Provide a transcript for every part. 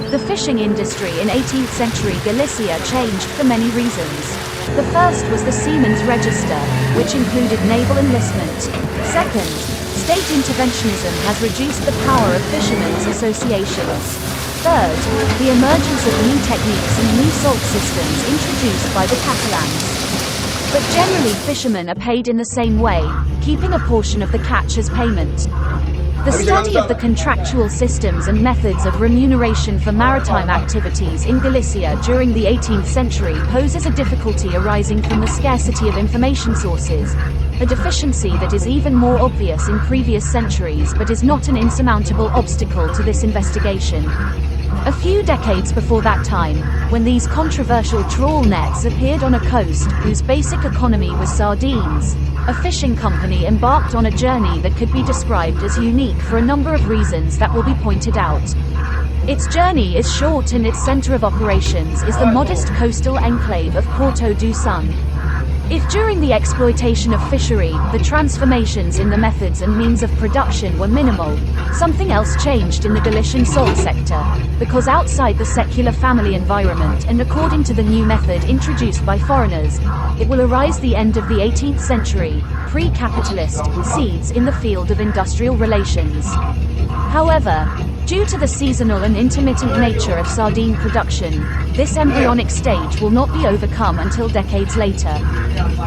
The fishing industry in 18th century Galicia changed for many reasons. The first was the Seamen's Register, which included naval enlistment. Second, state interventionism has reduced the power of fishermen's associations. Third, the emergence of new techniques and new salt systems introduced by the Catalans. But generally fishermen are paid in the same way, keeping a portion of the catch as payment. The study of the contractual systems and methods of remuneration for maritime activities in Galicia during the 18th century poses a difficulty arising from the scarcity of information sources, a deficiency that is even more obvious in previous centuries but is not an insurmountable obstacle to this investigation. A few decades before that time, when these controversial trawl nets appeared on a coast whose basic economy was sardines, a fishing company embarked on a journey that could be described as unique for a number of reasons that will be pointed out. Its journey is short and its center of operations is the modest coastal enclave of Porto do Sun. If during the exploitation of fishery, the transformations in the methods and means of production were minimal, something else changed in the Galician salt sector, because outside the secular family environment and according to the new method introduced by foreigners, it will arise the end of the 18th century, pre-capitalist, seeds in the field of industrial relations. However, due to the seasonal and intermittent nature of sardine production, this embryonic stage will not be overcome until decades later.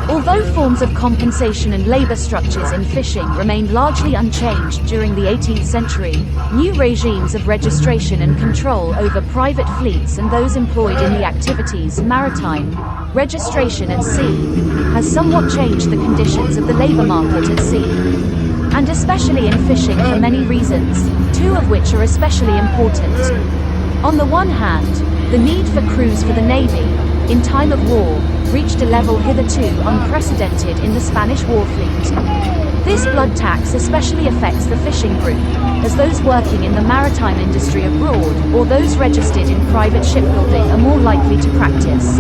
Although forms of compensation and labor structures in fishing remained largely unchanged during the 18th century, new regimes of registration and control over private fleets and those employed in the activities maritime, registration at sea, has somewhat changed the conditions of the labor market at sea. And especially in fishing for many reasons, two of which are especially important. On the one hand, the need for crews for the Navy, in time of war, reached a level hitherto unprecedented in the Spanish war fleet. This blood tax especially affects the fishing group, as those working in the maritime industry abroad or those registered in private shipbuilding are more likely to practice.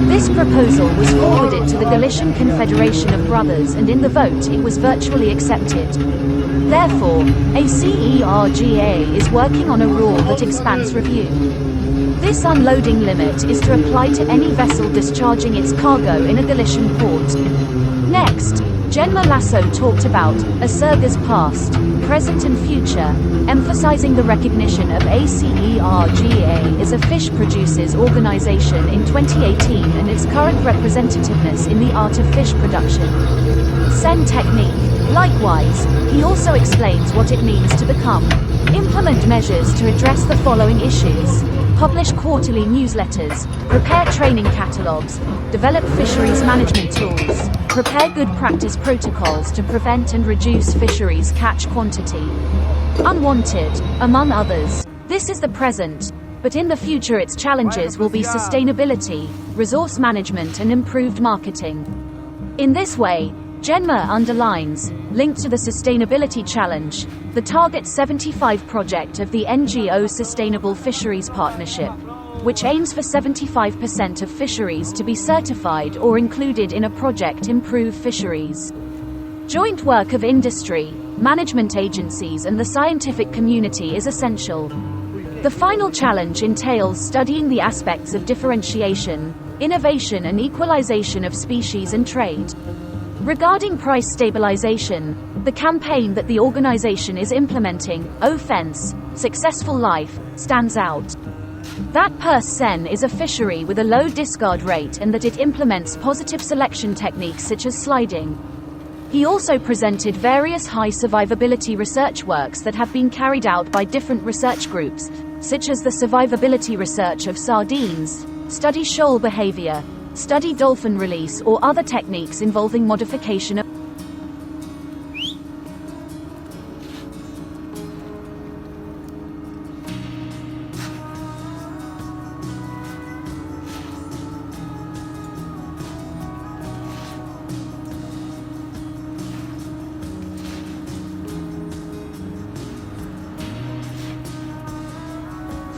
This proposal was forwarded to the Galician Confederation of Brothers and in the vote it was virtually accepted. Therefore, ACERGA is working on a rule that expands review. This unloading limit is to apply to any vessel discharging its cargo in a Galician port. Next, Gemma Lasso talked about ACERGA's past, present and future, emphasizing the recognition of ACERGA as a fish producers organization in 2018 and its current representativeness in the art of fish production. Sen technique. Likewise, he also explains what it means to become. Implement measures to address the following issues. Publish quarterly newsletters, prepare training catalogs, develop fisheries management tools, prepare good practice protocols to prevent and reduce fisheries catch quantity. Unwanted, among others. This is the present, but in the future its challenges will be sustainability, resource management and improved marketing. In this way, Genma underlines, linked to the sustainability challenge, the Target 75 project of the NGO Sustainable Fisheries Partnership, which aims for 75% of fisheries to be certified or included in a project Improve Fisheries. Joint work of industry, management agencies and the scientific community is essential. The final challenge entails studying the aspects of differentiation, innovation and equalization of species and trade. Regarding price stabilization, the campaign that the organization is implementing, Offense, Successful Life, stands out. That purse seine is a fishery with a low discard rate and that it implements positive selection techniques such as sliding. He also presented various high survivability research works that have been carried out by different research groups, such as the survivability research of sardines, study shoal behavior, study dolphin release or other techniques involving modification of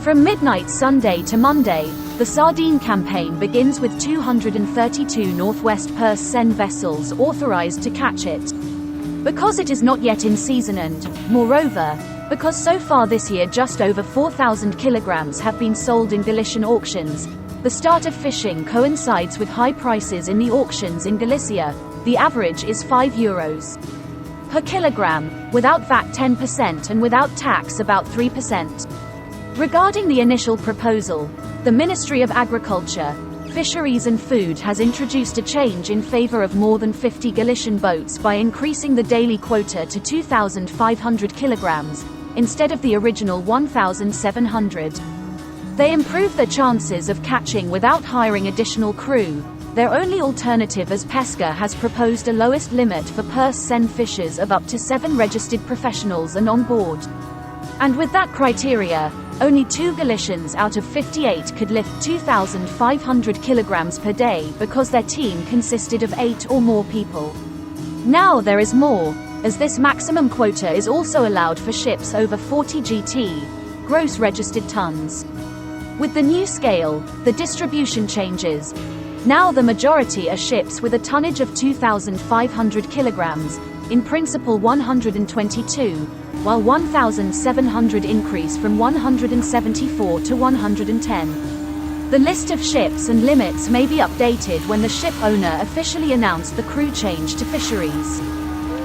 From midnight Sunday to Monday, the sardine campaign begins with 232 Northwest purse seine vessels authorized to catch it. Because it is not yet in season and, moreover, Because so far this year just over 4,000 kilograms have been sold in Galician auctions, the start of fishing coincides with high prices in the auctions in Galicia. The average is €5 per kilogram, without VAT 10% and without tax about 3%. Regarding the initial proposal, the Ministry of Agriculture, Fisheries and Food has introduced a change in favor of more than 50 Galician boats by increasing the daily quota to 2,500 kilograms, instead of the original 1,700. They improve the chances of catching without hiring additional crew. Their only alternative, as Pesca has proposed a lowest limit for purse seine fishers of up to 7 registered professionals and on board. And with that criteria, only 2 Galicians out of 58 could lift 2,500 kilograms per day because their team consisted of 8 or more people. Now there is more, as this maximum quota is also allowed for ships over 40 GT, gross registered tons. With the new scale, the distribution changes. Now the majority are ships with a tonnage of 2,500 kilograms, in principle 122, while 1,700 increase from 174 to 110. The list of ships and limits may be updated when the ship owner officially announced the crew change to fisheries.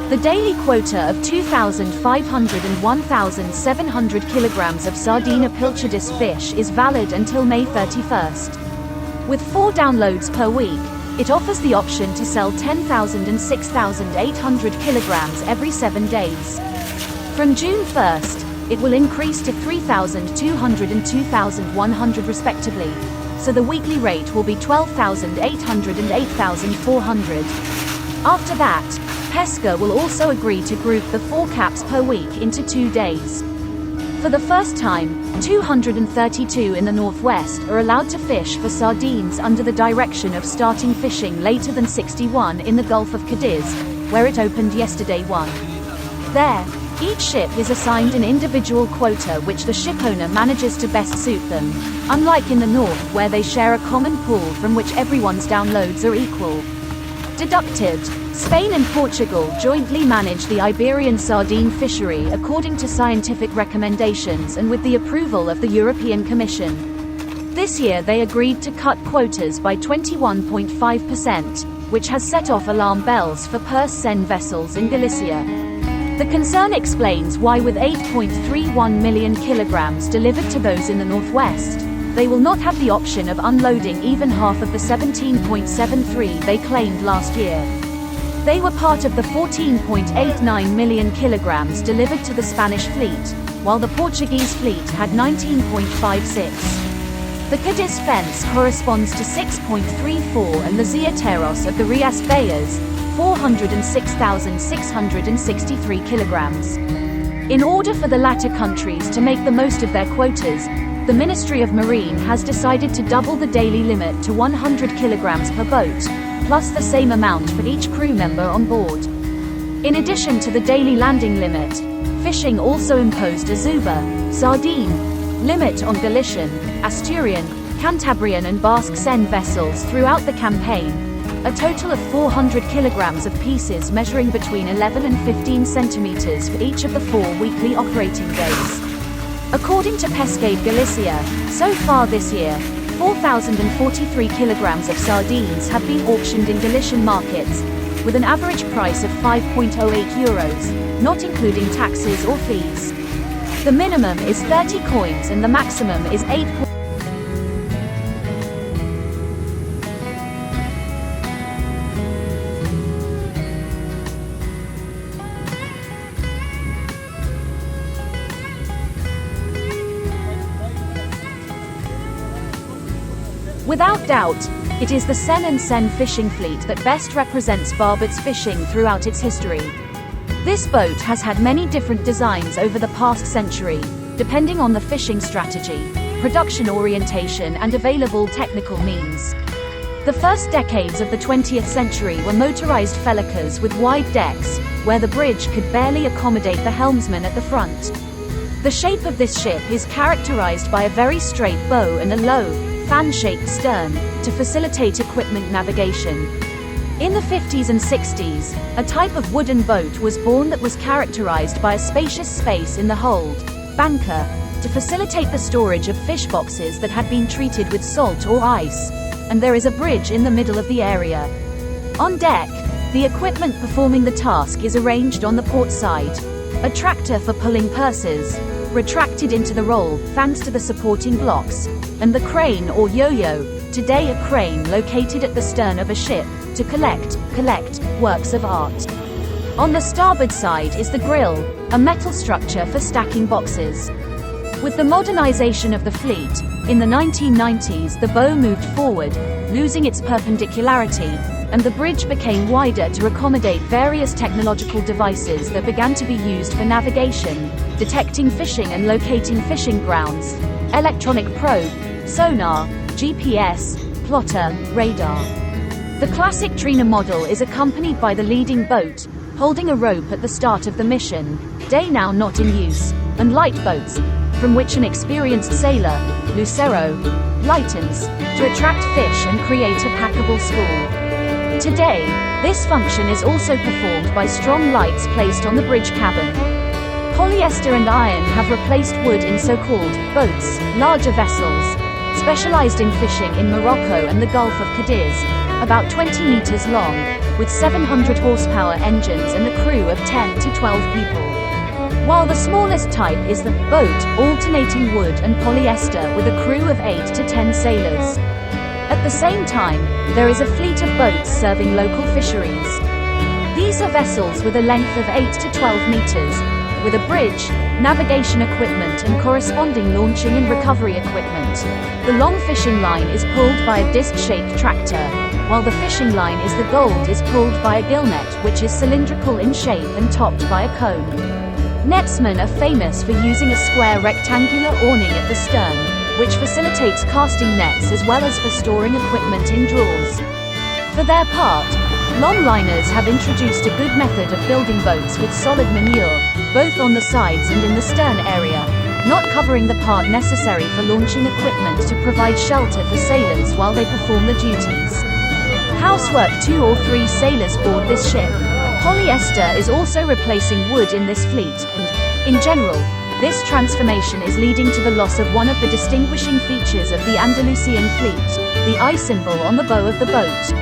The daily quota of 2,500 and 1,700 kilograms of Sardine pilchardus fish is valid until May 31st. With 4 downloads per week, it offers the option to sell 10,000 and 6,800 kilograms every 7 days. From June 1st, it will increase to 3,200 and 2,100 respectively, so the weekly rate will be 12,800 and 8,400. After that, Pesca will also agree to group the 4 caps per week into 2 days. For the first time, 232 in the northwest are allowed to fish for sardines under the direction of starting fishing later than 61 in the Gulf of Cadiz, where it opened yesterday 1. There, each ship is assigned an individual quota which the shipowner manages to best suit them, unlike in the north where they share a common pool from which everyone's downloads are equal. Deducted. Spain and Portugal jointly manage the Iberian sardine fishery according to scientific recommendations and with the approval of the European Commission. This year they agreed to cut quotas by 21.5%, which has set off alarm bells for purse seine vessels in Galicia. The concern explains why with 8.31 million kilograms delivered to those in the northwest, they will not have the option of unloading even half of the 17.73 they claimed last year. They were part of the 14.89 million kilograms delivered to the Spanish fleet, while the Portuguese fleet had 19.56. The Cadiz fence corresponds to 6.34 and the Ziateros of the Rias Bayas, 406,663 kilograms. In order for the latter countries to make the most of their quotas, the Ministry of Marine has decided to double the daily limit to 100 kilograms per boat, plus the same amount for each crew member on board. In addition to the daily landing limit, fishing also imposed a Zuba, sardine, limit on Galician, Asturian, Cantabrian and Basque seine vessels throughout the campaign, a total of 400 kilograms of pieces measuring between 11 and 15 centimeters for each of the 4 weekly operating days. According to Pescade Galicia, so far this year, 4,043 kilograms of sardines have been auctioned in Galician markets, with an average price of €5.08, not including taxes or fees. The minimum is 30 coins and the maximum is 8. Without doubt, it is the Seine and Seine fishing fleet that best represents Barbados fishing throughout its history. This boat has had many different designs over the past century, depending on the fishing strategy, production orientation and available technical means. The first decades of the 20th century were motorized felicas with wide decks, where the bridge could barely accommodate the helmsman at the front. The shape of this ship is characterized by a very straight bow and a low, fan-shaped stern, to facilitate equipment navigation. In the 50s and 60s, a type of wooden boat was born that was characterized by a spacious space in the hold, banker, to facilitate the storage of fish boxes that had been treated with salt or ice, and there is a bridge in the middle of the area. On deck, the equipment performing the task is arranged on the port side. A tractor for pulling purses, retracted into the roll thanks to the supporting blocks, and the crane or yo-yo, today a crane located at the stern of a ship, to collect works of art. On the starboard side is the grill, a metal structure for stacking boxes. With the modernization of the fleet, in the 1990s the bow moved forward, losing its perpendicularity, and the bridge became wider to accommodate various technological devices that began to be used for navigation, detecting fishing and locating fishing grounds, electronic probe, sonar, GPS, plotter, radar. The classic Trina model is accompanied by the leading boat, holding a rope at the start of the mission, day now not in use, and light boats, from which an experienced sailor, lucero, lightens, to attract fish and create a packable school. Today, this function is also performed by strong lights placed on the bridge cabin. Polyester and iron have replaced wood in so-called boats, larger vessels, specialized in fishing in Morocco and the Gulf of Cadiz, about 20 meters long, with 700 horsepower engines and a crew of 10 to 12 people. While the smallest type is the boat, alternating wood and polyester with a crew of 8 to 10 sailors. At the same time, there is a fleet of boats serving local fisheries. These are vessels with a length of 8 to 12 meters, with a bridge, navigation equipment and corresponding launching and recovery equipment. The long fishing line is pulled by a disc-shaped tractor, while the fishing line is the gold is pulled by a gillnet which is cylindrical in shape and topped by a cone. Netsmen are famous for using a square rectangular awning at the stern, which facilitates casting nets as well as for storing equipment in drawers. For their part, longliners have introduced a good method of building boats with solid manure, both on the sides and in the stern area, not covering the part necessary for launching equipment to provide shelter for sailors while they perform the duties. Housework: 2 or 3 sailors board this ship. Polyester is also replacing wood in this fleet, and, in general, this transformation is leading to the loss of one of the distinguishing features of the Andalusian fleet, the eye symbol on the bow of the boat.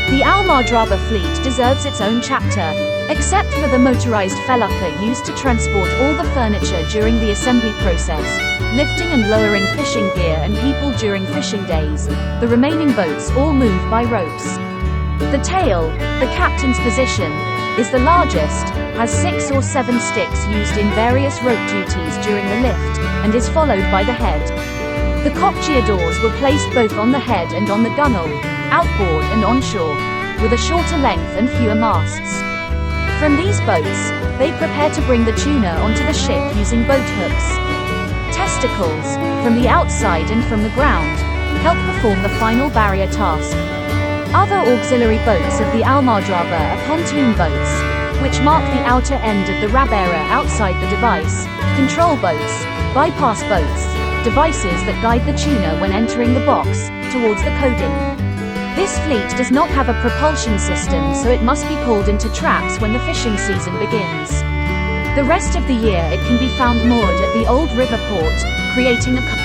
The Almadraba fleet deserves its own chapter, except for the motorized felucca used to transport all the furniture during the assembly process, lifting and lowering fishing gear and people during fishing days. The remaining boats all move by ropes. The tail, the captain's position, is the largest, has 6 or 7 sticks used in various rope duties during the lift, and is followed by the head. The cockchadours were placed both on the head and on the gunwale, outboard and onshore, with a shorter length and fewer masts. From these boats, they prepare to bring the tuna onto the ship using boat hooks. Testicles, from the outside and from the ground, help perform the final barrier task. Other auxiliary boats of the Almadraba are pontoon boats, which mark the outer end of the rabera outside the device, control boats, bypass boats, devices that guide the tuna when entering the box, towards the coding. This fleet does not have a propulsion system, so it must be pulled into traps when the fishing season begins. The rest of the year it can be found moored at the old river port, creating a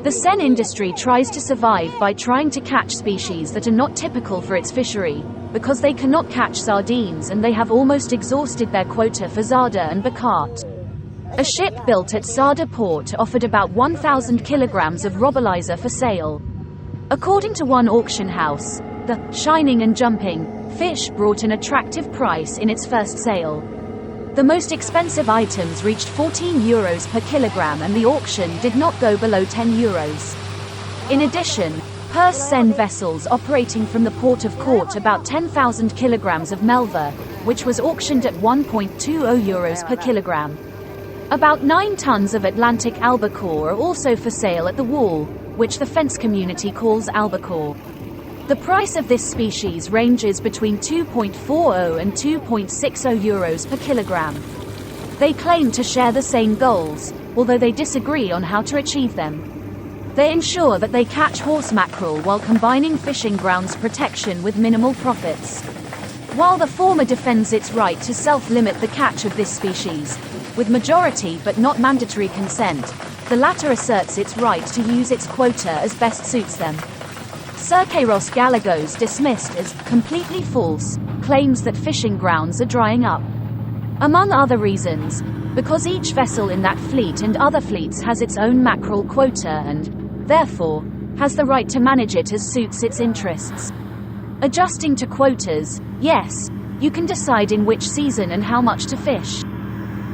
The seine industry tries to survive by trying to catch species that are not typical for its fishery, because they cannot catch sardines and they have almost exhausted their quota for Zarda and Bacart. A ship built at Zarda port offered about 1,000 kilograms of robolizer for sale. According to one auction house, the shining and jumping fish brought an attractive price in its first sale. The most expensive items reached €14 per kilogram and the auction did not go below €10. In addition, purse seine vessels operating from the port of caught about 10,000 kilograms of melva, which was auctioned at €1.20 per kilogram. About 9 tons of Atlantic albacore are also for sale at the Wall, which the fence community calls albacore. The price of this species ranges between 2.40 and 2.60 euros per kilogram. They claim to share the same goals, although they disagree on how to achieve them. They ensure that they catch horse mackerel while combining fishing grounds protection with minimal profits. While the former defends its right to self-limit the catch of this species, with majority but not mandatory consent, the latter asserts its right to use its quota as best suits them. Cerqueiros Gallegos dismissed as completely false claims that fishing grounds are drying up. Among other reasons, because each vessel in that fleet and other fleets has its own mackerel quota and, therefore, has the right to manage it as suits its interests. Adjusting to quotas, yes, you can decide in which season and how much to fish.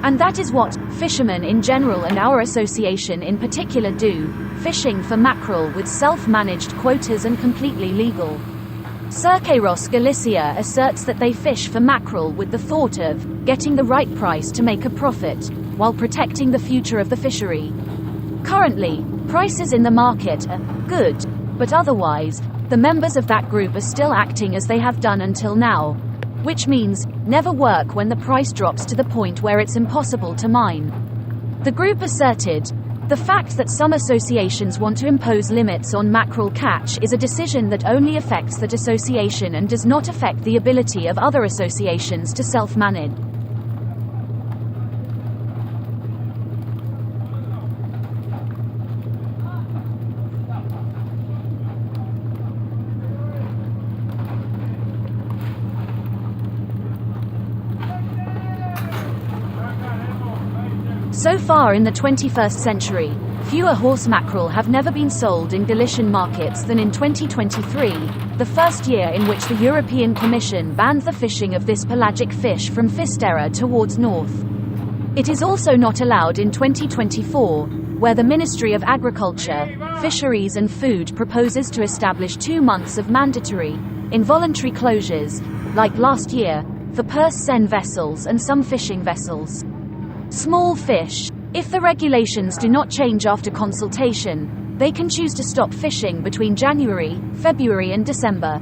And that is what fishermen in general and our association in particular do, fishing for mackerel with self-managed quotas and completely legal. Cerqueiros Galicia asserts that they fish for mackerel with the thought of getting the right price to make a profit, while protecting the future of the fishery. Currently, prices in the market are good, but otherwise, the members of that group are still acting as they have done until now, which means never work when the price drops to the point where it's impossible to mine. The group asserted, the fact that some associations want to impose limits on mackerel catch is a decision that only affects that association and does not affect the ability of other associations to self-manage. So far in the 21st century, fewer horse mackerel have never been sold in Galician markets than in 2023, the first year in which the European Commission banned the fishing of this pelagic fish from Fisterra towards north. It is also not allowed in 2024, where the Ministry of Agriculture, Fisheries and Food proposes to establish 2 months of mandatory, involuntary closures, like last year, for purse seine vessels and some fishing vessels. Small fish. If the regulations do not change after consultation, they can choose to stop fishing between January, February and December.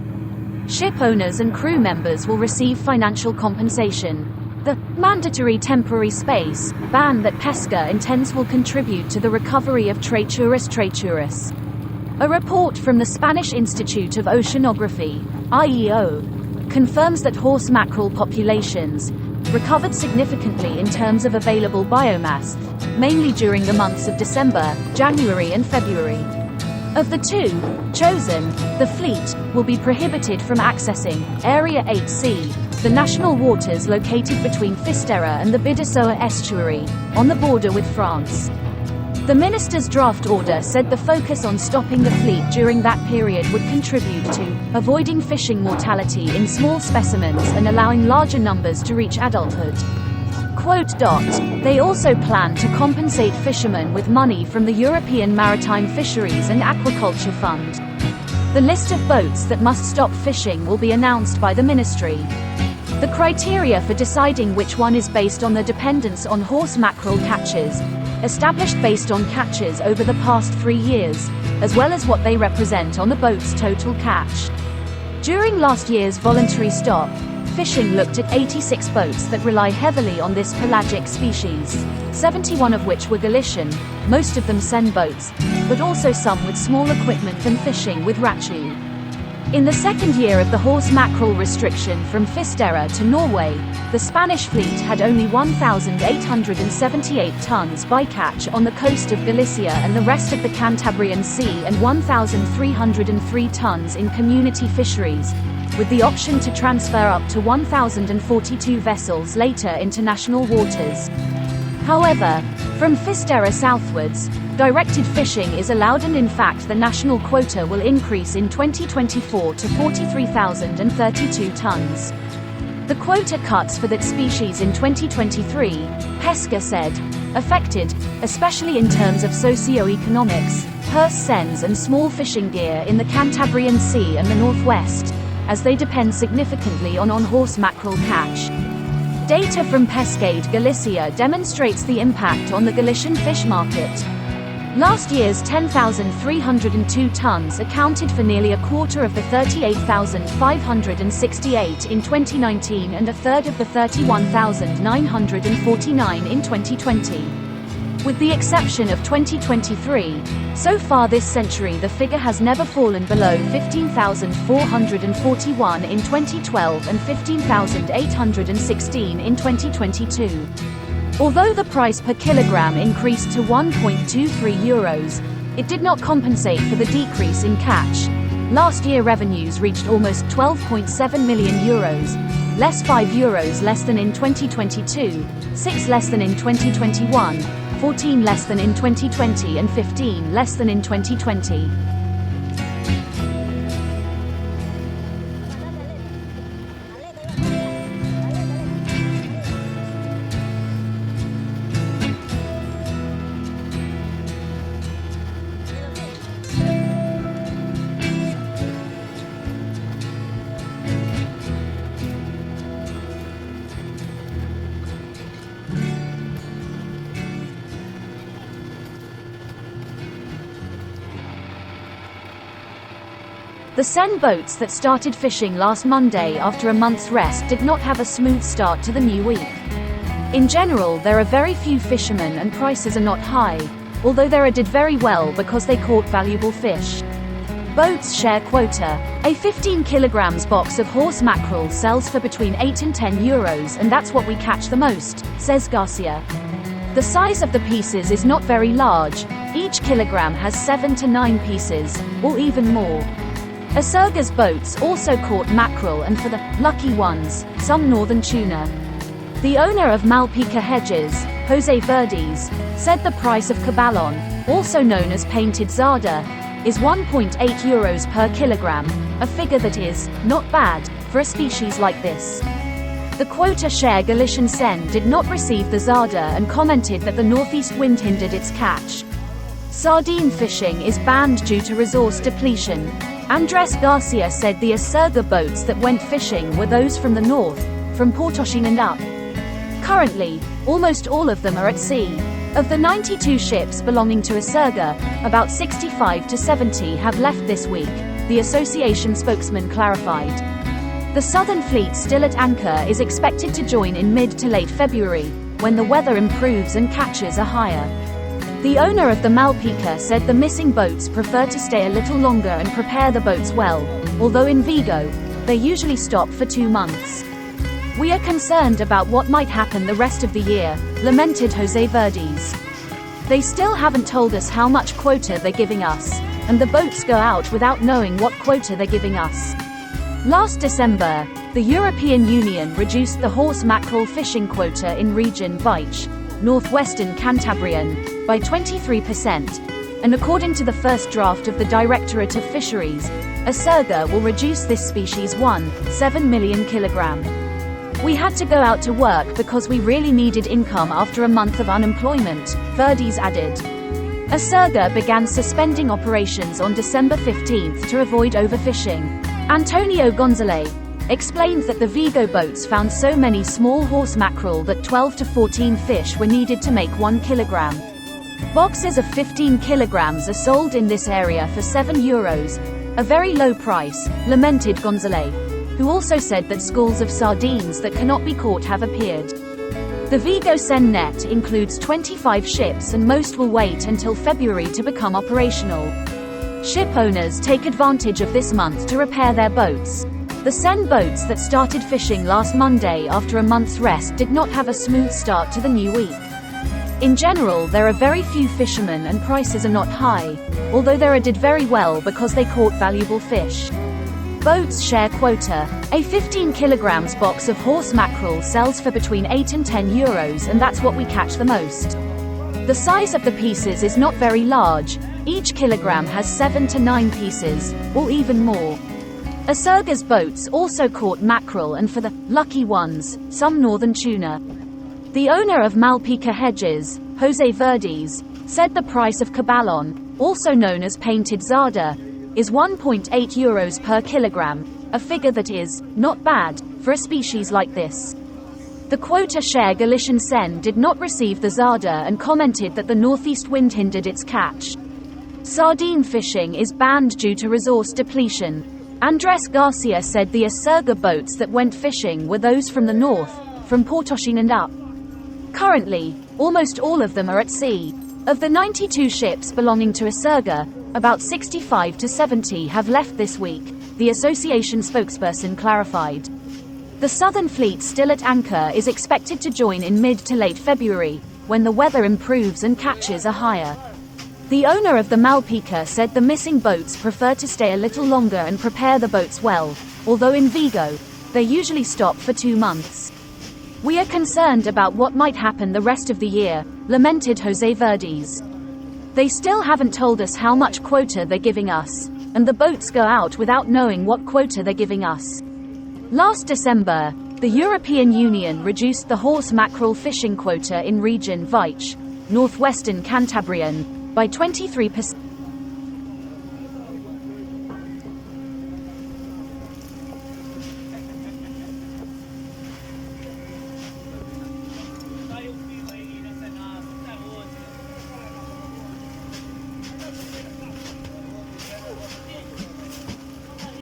Ship owners and crew members will receive financial compensation. The mandatory temporary space ban that Pesca intends will contribute to the recovery of Traiturus traiturus. A report from the Spanish Institute of Oceanography, IEO, confirms that horse mackerel populations recovered significantly in terms of available biomass, mainly during the months of December, January and February. Of the two chosen, the fleet will be prohibited from accessing Area 8C, the national waters located between Fisterra and the Bidassoa estuary, on the border with France. The minister's draft order said the focus on stopping the fleet during that period would contribute to avoiding fishing mortality in small specimens and allowing larger numbers to reach adulthood. They also plan to compensate fishermen with money from the European Maritime Fisheries and Aquaculture Fund. The list of boats that must stop fishing will be announced by the ministry. The criteria for deciding which one is based on the dependence on horse mackerel catches, established based on catches over the past 3 years, as well as what they represent on the boat's total catch. During last year's voluntary stop, fishing looked at 86 boats that rely heavily on this pelagic species, 71 of which were Galician, most of them seine boats, but also some with small equipment and fishing with rachu. In the second year of the horse mackerel restriction from Fisterra to Norway, the Spanish fleet had only 1,878 tons bycatch on the coast of Galicia and the rest of the Cantabrian Sea and 1,303 tons in community fisheries, with the option to transfer up to 1,042 vessels later into national waters. However, from Fisterra southwards, directed fishing is allowed and in fact the national quota will increase in 2024 to 43,032 tons. The quota cuts for that species in 2023, Pesca said, affected, especially in terms of socio-economics, purse seines and small fishing gear in the Cantabrian Sea and the northwest, as they depend significantly on horse mackerel catch. Data from Pescade Galicia demonstrates the impact on the Galician fish market. Last year's 10,302 tons accounted for nearly a quarter of the 38,568 in 2019 and a third of the 31,949 in 2020. With the exception of 2023, so far this century the figure has never fallen below 15,441 in 2012 and 15,816 in 2022. Although the price per kilogram increased to €1.23, it did not compensate for the decrease in catch. Last year revenues reached almost €12.7 million, less €5 less than in 2022, 6 less than in 2021, 14 less than in 2020 and 15 less than in 2020. The Seine boats that started fishing last Monday after a month's rest did not have a smooth start to the new week. In general, there are very few fishermen and prices are not high, although there did very well because they caught valuable fish. Boats share quota. A 15 kilograms box of horse mackerel sells for between €8 and €10, and that's what we catch the most, says Garcia. The size of the pieces is not very large. Each kilogram has 7 to 9 pieces, or even more. Asurga's boats also caught mackerel and, for the lucky ones, some northern tuna. The owner of Malpica Hedges, Jose Verdes, said the price of caballon, also known as painted zarda, is €1.8 per kilogram, a figure that is not bad for a species like this. The quota share Galician Seine did not receive the zarda and commented that the northeast wind hindered its catch. Sardine fishing is banned due to resource depletion. Andres Garcia said the Asurga boats that went fishing were those from the north, from Portochin and up. Currently, almost all of them are at sea. Of the 92 ships belonging to Asurga, about 65 to 70 have left this week, the association spokesman clarified. The Southern Fleet still at anchor is expected to join in mid to late February, when the weather improves and catches are higher. The owner of the Malpica said the missing boats prefer to stay a little longer and prepare the boats well, although in Vigo, they usually stop for 2 months. We are concerned about what might happen the rest of the year, lamented Jose Verdes. They still haven't told us how much quota they're giving us, and the boats go out without knowing what quota they're giving us. Last December, the European Union reduced the horse mackerel fishing quota in region Veitch, northwestern Cantabrian, by 23%, and according to the first draft of the Directorate of Fisheries, Asurga will reduce this species 1.7 million kilogram. We had to go out to work because we really needed income after a month of unemployment, Verdes added. Asurga began suspending operations on December 15 to avoid overfishing. Antonio Gonzalez explained that the Vigo boats found so many small horse mackerel that 12 to 14 fish were needed to make 1 kilogram. Boxes of 15 kilograms are sold in this area for €7, a very low price, lamented Gonzalez, who also said that schools of sardines that cannot be caught have appeared. The Vigo Seine net includes 25 ships and most will wait until February to become operational. Ship owners take advantage of this month to repair their boats. The Seine boats that started fishing last Monday after a month's rest did not have a smooth start to the new week. In general, there are very few fishermen and prices are not high, although there did very well because they caught valuable fish. Boats share quota. A 15 kilograms box of horse mackerel sells for between €8 and €10, and that's what we catch the most. The size of the pieces is not very large. Each kilogram has 7 to 9 pieces, or even more. Asurga's boats also caught mackerel and, for the lucky ones, some northern tuna. The owner of Malpica Hedges, Jose Verdes, said the price of caballon, also known as painted zarda, is €1.8 per kilogram, a figure that is not bad for a species like this. The quota share Galician Sen did not receive the Zarda and commented that the northeast wind hindered its catch. Sardine fishing is banned due to resource depletion. Andres Garcia said the Asurga boats that went fishing were those from the north, from Portoshin and up. Currently, almost all of them are at sea. Of the 92 ships belonging to Asurga, about 65 to 70 have left this week, the association spokesperson clarified. The Southern Fleet still at anchor is expected to join in mid to late February, when the weather improves and catches are higher. The owner of the Malpica said the missing boats prefer to stay a little longer and prepare the boats well, although in Vigo, they usually stop for 2 months. We are concerned about what might happen the rest of the year, lamented Jose Verdes. They still haven't told us how much quota they're giving us, and the boats go out without knowing what quota they're giving us. Last December, the European Union reduced the horse mackerel fishing quota in region Veitch, northwestern Cantabrian, by 23%.